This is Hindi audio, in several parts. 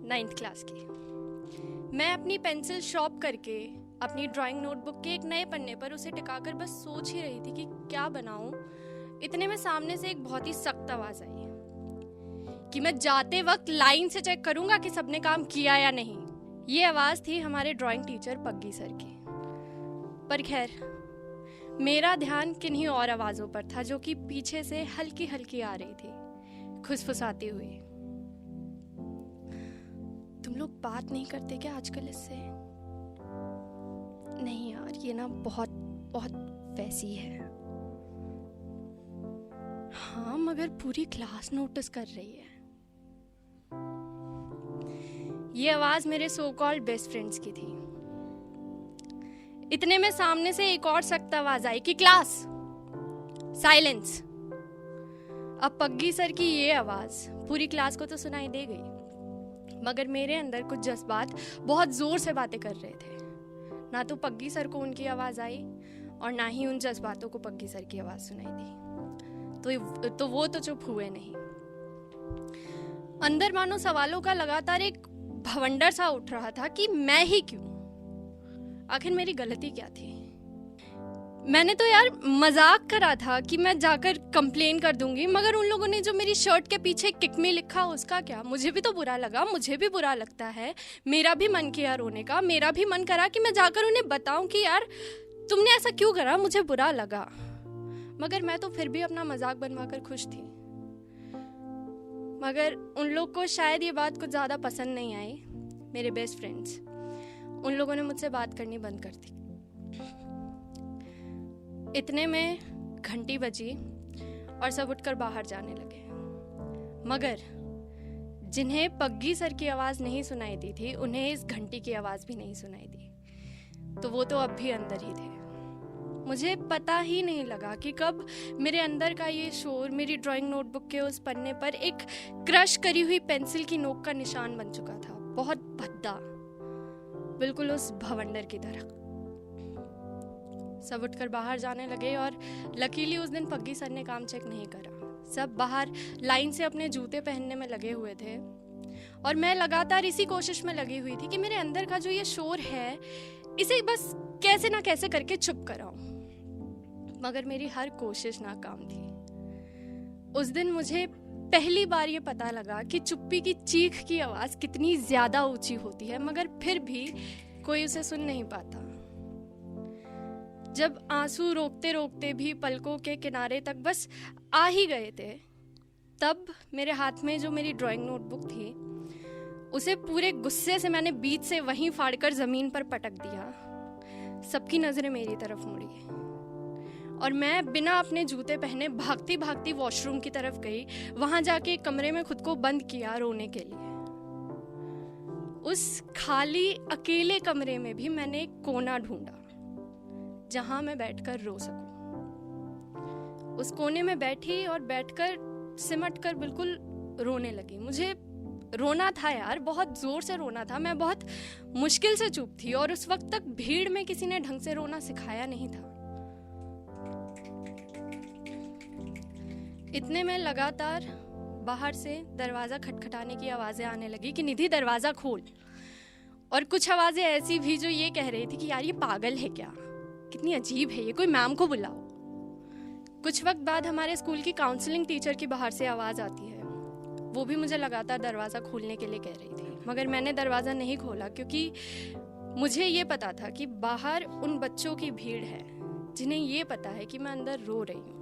9th क्लास की। मैं अपनी पेंसिल शॉर्प करके अपनी ड्राइंग नोटबुक के एक नए पन्ने पर उसे टिकाकर बस सोच ही रही थी कि क्या बनाऊं। इतने में सामने से एक बहुत ही सख्त आवाज आई कि मैं जाते वक्त लाइन से चेक करूंगा कि सबने काम किया या नहीं। ये आवाज थी हमारे ड्राइंग टीचर पग्गी सर की। पर खैर, मेरा ध्यान किन्हीं और आवाजों पर था जो कि पीछे से हल्की हल्की आ रही थी, खुसफुसाती हुई। तुम लोग बात नहीं करते क्या आजकल इससे? नहीं यार, ये ना बहुत बहुत वैसी है। हाँ, मगर पूरी क्लास नोटिस कर रही है। ये आवाज मेरे सो कॉल्ड बेस्ट फ्रेंड्स की थी। इतने में सामने से एक और सख्त आवाज आई कि क्लास साइलेंस। अब पग्गी सर की ये आवाज पूरी क्लास को तो सुनाई दे गई, मगर मेरे अंदर कुछ जज्बात बहुत जोर से बातें कर रहे थे। ना तो पग्गी सर को उनकी आवाज आई और ना ही उन जज्बातों को पग्गी सर की आवाज सुनाई दी। तो वो तो चुप हुए नहीं। अंदर मानो सवालों का लगातार एक भवंडर सा उठ रहा था कि मैं ही क्यों, आखिर मेरी गलती क्या थी। मैंने तो यार मजाक करा था कि मैं जाकर कंप्लेन कर दूंगी, मगर उन लोगों ने जो मेरी शर्ट के पीछे किक मी लिखा उसका क्या? मुझे भी तो बुरा लगा, मुझे भी बुरा लगता है। मेरा भी मन किया रोने का, मेरा भी मन करा कि मैं जाकर उन्हें बताऊं कि यार तुमने ऐसा क्यों करा, मुझे बुरा लगा। मगर मैं तो फिर भी अपना मजाक बनवाकर खुश थी। मगर उन लोग को शायद ये बात कुछ ज्यादा पसंद नहीं आई। मेरे बेस्ट फ्रेंड्स, उन लोगों ने मुझसे बात करनी बंद कर दी। इतने में घंटी बजी और सब उठकर बाहर जाने लगे। मगर जिन्हें पग्गी सर की आवाज नहीं सुनाई दी थी, उन्हें इस घंटी की आवाज भी नहीं सुनाई दी। तो वो तो अब भी अंदर ही थे। मुझे पता ही नहीं लगा कि कब मेरे अंदर का ये शोर मेरी ड्राइंग नोटबुक के उस पन्ने पर एक क्रश करी हुई पेंसिल की नोक का निशान बन चुका था, बहुत भद्दा, बिल्कुल उस भवंडर की तरह। सब उठकर बाहर जाने लगे और लकीली उस दिन पग्गी सर ने काम चेक नहीं करा। सब बाहर लाइन से अपने जूते पहनने में लगे हुए थे और मैं लगातार इसी कोशिश में लगी हुई थी कि मेरे अंदर का जो ये शोर है इसे बस कैसे ना कैसे करके चुप कराऊं। मगर मेरी हर कोशिश नाकाम थी। उस दिन मुझे पहली बार ये पता लगा कि चुप्पी की चीख की आवाज कितनी ज्यादा ऊंची होती है, मगर फिर भी कोई उसे सुन नहीं पाता। जब आंसू रोकते रोकते भी पलकों के किनारे तक बस आ ही गए थे, तब मेरे हाथ में जो मेरी ड्राइंग नोटबुक थी उसे पूरे गुस्से से मैंने बीच से वहीं फाड़कर जमीन पर पटक दिया। सबकी नजरें मेरी तरफ मुड़ी और मैं बिना अपने जूते पहने भागती भागती वॉशरूम की तरफ गई। वहां जाके कमरे में खुद को बंद किया रोने के लिए। उस खाली अकेले कमरे में भी मैंने एक कोना ढूंढा जहां मैं बैठकर रो सकूं। उस कोने में बैठी और बैठकर सिमटकर बिल्कुल रोने लगी। मुझे रोना था यार, बहुत जोर से रोना था। मैं बहुत मुश्किल से चुप थी और उस वक्त तक भीड़ में किसी ने ढंग से रोना सिखाया नहीं था। इतने में लगातार बाहर से दरवाजा खटखटाने की आवाजें आने लगी कि निधि दरवाजा खोल। और कुछ आवाजें ऐसी भी जो ये कह रही थी कि यार ये पागल है क्या, कितनी अजीब है ये, कोई मैम को बुलाओ। कुछ वक्त बाद हमारे स्कूल की काउंसलिंग टीचर की बाहर से आवाज आती है। वो भी मुझे लगातार दरवाजा खोलने के लिए कह रही थी, मगर मैंने दरवाजा नहीं खोला क्योंकि मुझे ये पता था कि बाहर उन बच्चों की भीड़ है जिन्हें ये पता है कि मैं अंदर रो रही हूँ।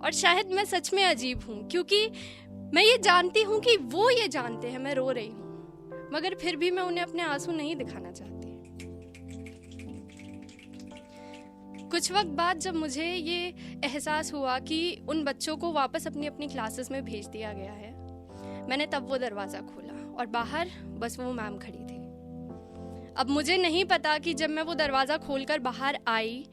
और शायद मैं सच में अजीब हूँ क्योंकि मैं ये जानती हूँ कि वो ये जानते हैं मैं रो रही हूँ, मगर फिर भी मैं उन्हें अपने आंसू नहीं दिखाना चाहती। कुछ वक्त बाद जब मुझे ये एहसास हुआ कि उन बच्चों को वापस अपनी अपनी क्लासेस में भेज दिया गया है, मैंने तब वो दरवाजा खोला और बाहर बस वो मैम खड़ी थी। अब मुझे नहीं पता कि जब मैं वो दरवाजा खोलकर बाहर आई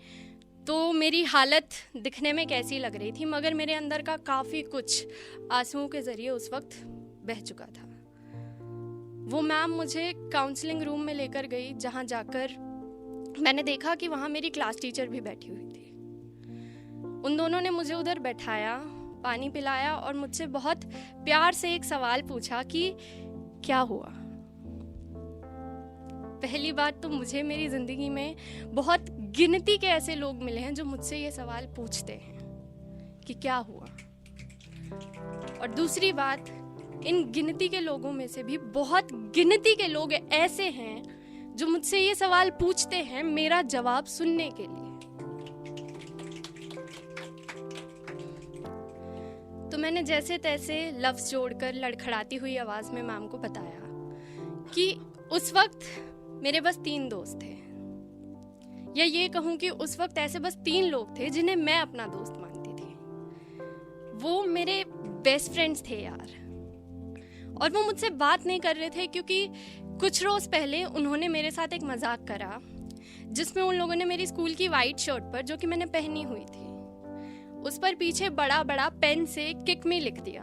तो मेरी हालत दिखने में कैसी लग रही थी, मगर मेरे अंदर का काफी कुछ आंसुओं के जरिए उस वक्त बह चुका था। वो मैम मुझे काउंसलिंग रूम में लेकर गई, जहां जाकर मैंने देखा कि वहां मेरी क्लास टीचर भी बैठी हुई थी। उन दोनों ने मुझे उधर बैठाया, पानी पिलाया और मुझसे बहुत प्यार से एक सवाल पूछा कि क्या हुआ। पहली बात तो मुझे मेरी ज़िंदगी में बहुत गिनती के ऐसे लोग मिले हैं जो मुझसे ये सवाल पूछते हैं कि क्या हुआ। और दूसरी बात, इन गिनती के लोगों में से भी बहुत गिनती के लोग ऐसे हैं जो मुझसे ये सवाल पूछते हैं मेरा जवाब सुनने के लिए। तो मैंने जैसे तैसे लफ्ज़ जोड़कर लड़खड़ाती हुई आवाज़ में मैम को बताया कि उस वक्त मेरे बस 3 दोस्त थे, या ये कहूँ कि उस वक्त ऐसे बस 3 लोग थे जिन्हें मैं अपना दोस्त मानती थी। वो मेरे बेस्ट फ्रेंड्स थे यार, और वो मुझसे बात नहीं कर रहे थे क्योंकि कुछ रोज़ पहले उन्होंने मेरे साथ एक मजाक करा जिसमें उन लोगों ने मेरी स्कूल की वाइट शर्ट पर, जो कि मैंने पहनी हुई थी, उस पर पीछे बड़ा बड़ा पेन से किक मी लिख दिया।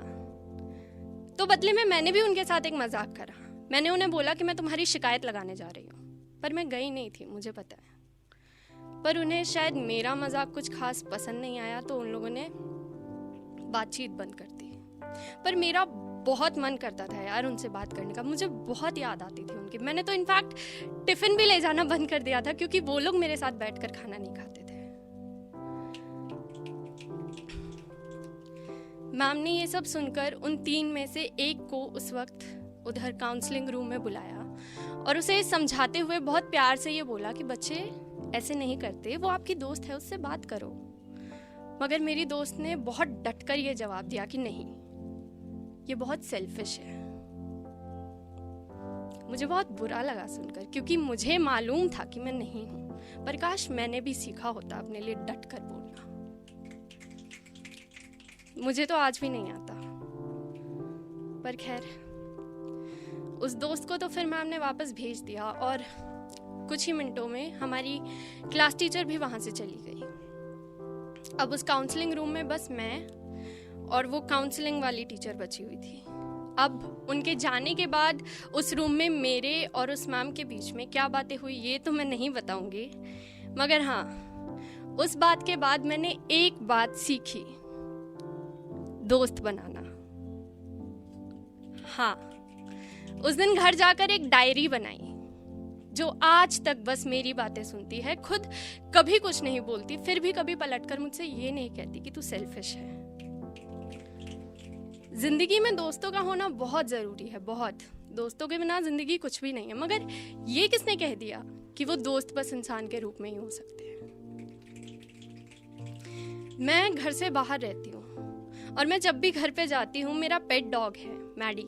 तो बदले में मैंने भी उनके साथ एक मजाक करा। मैंने उन्हें बोला कि मैं तुम्हारी शिकायत लगाने जा रही हूँ, पर मैं गई नहीं थी, मुझे पता है। पर उन्हें शायद मेरा मजाक कुछ खास पसंद नहीं आया, तो उन लोगों ने बातचीत बंद कर दी। पर मेरा बहुत मन करता था यार उनसे बात करने का, मुझे बहुत याद आती थी उनकी। मैंने तो इनफैक्ट टिफिन भी ले जाना बंद कर दिया था क्योंकि वो लोग मेरे साथ बैठकर खाना नहीं खाते थे। मैम ने ये सब सुनकर उन 3 में से एक को उस वक्त उधर काउंसलिंग रूम में बुलाया और उसे समझाते हुए बहुत प्यार से ये बोला कि बच्चे ऐसे नहीं करते, वो आपकी दोस्त है, उससे बात करो। मगर मेरी दोस्त ने बहुत डटकर ये जवाब दिया कि नहीं, ये बहुत सेल्फिश है। मुझे बहुत बुरा लगा सुनकर, क्योंकि मुझे मालूम था कि मैं नहीं हूं, पर काश मैंने भी सीखा होता अपने लिए डटकर बोलना। मुझे तो आज भी नहीं आता। पर खैर, उस दोस्त को तो फिर मैम ने वापस भेज दिया और कुछ ही मिनटों में हमारी क्लास टीचर भी वहाँ से चली गई। अब उस काउंसलिंग रूम में बस मैं और वो काउंसलिंग वाली टीचर बची हुई थी। अब उनके जाने के बाद उस रूम में मेरे और उस मैम के बीच में क्या बातें हुई ये तो मैं नहीं बताऊंगी, मगर हाँ, उस बात के बाद मैंने एक बात सीखी, दोस्त बनाना। हाँ, उस दिन घर जाकर एक डायरी बनाई जो आज तक बस मेरी बातें सुनती है, खुद कभी कुछ नहीं बोलती, फिर भी कभी पलटकर मुझसे ये नहीं कहती कि तू सेल्फिश है। जिंदगी में दोस्तों का होना बहुत जरूरी है, बहुत। दोस्तों के बिना जिंदगी कुछ भी नहीं है। मगर ये किसने कह दिया कि वो दोस्त बस इंसान के रूप में ही हो सकते हैं। मैं घर से बाहर रहती हूँ और मैं जब भी घर पे जाती हूँ, मेरा पेट डॉग है मैडी।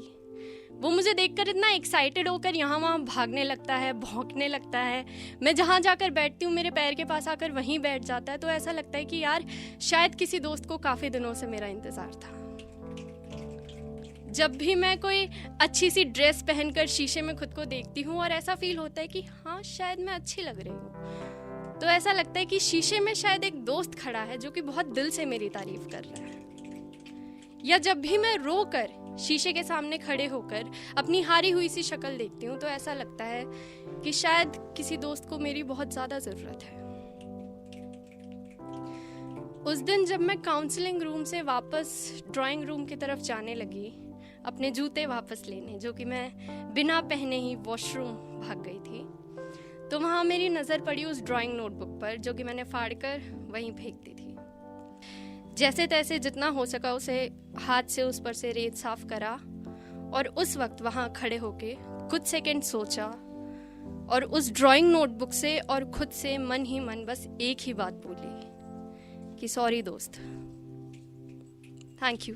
वो मुझे देखकर इतना एक्साइटेड होकर यहाँ वहाँ भागने लगता है, भौंकने लगता है। मैं जहाँ जाकर बैठती हूँ मेरे पैर के पास आकर वहीं बैठ जाता है। तो ऐसा लगता है कि यार शायद किसी दोस्त को काफ़ी दिनों से मेरा इंतज़ार था। जब भी मैं कोई अच्छी सी ड्रेस पहनकर शीशे में खुद को देखती हूँ और ऐसा फील होता है कि हाँ शायद मैं अच्छी लग रही हूँ, तो ऐसा लगता है कि शीशे में शायद एक दोस्त खड़ा है जो कि बहुत दिल से मेरी तारीफ कर रहा है। या जब भी मैं रोकर शीशे के सामने खड़े होकर अपनी हारी हुई सी शक्ल देखती हूँ, तो ऐसा लगता है कि शायद किसी दोस्त को मेरी बहुत ज़्यादा ज़रूरत है। उस दिन जब मैं काउंसलिंग रूम से वापस ड्राइंग रूम की तरफ जाने लगी, अपने जूते वापस लेने, जो कि मैं बिना पहने ही वॉशरूम भाग गई थी, तो वहाँ मेरी नज़र पड़ी उस ड्राइंग नोटबुक पर जो कि मैंने फाड़कर वहीं फेंक दी थी। जैसे तैसे जितना हो सका उसे हाथ से उस पर से रेत साफ करा और उस वक्त वहाँ खड़े होके कुछ सेकंड सोचा और उस ड्राइंग नोटबुक से और खुद से मन ही मन बस एक ही बात बोली कि सॉरी दोस्त, थैंक यू।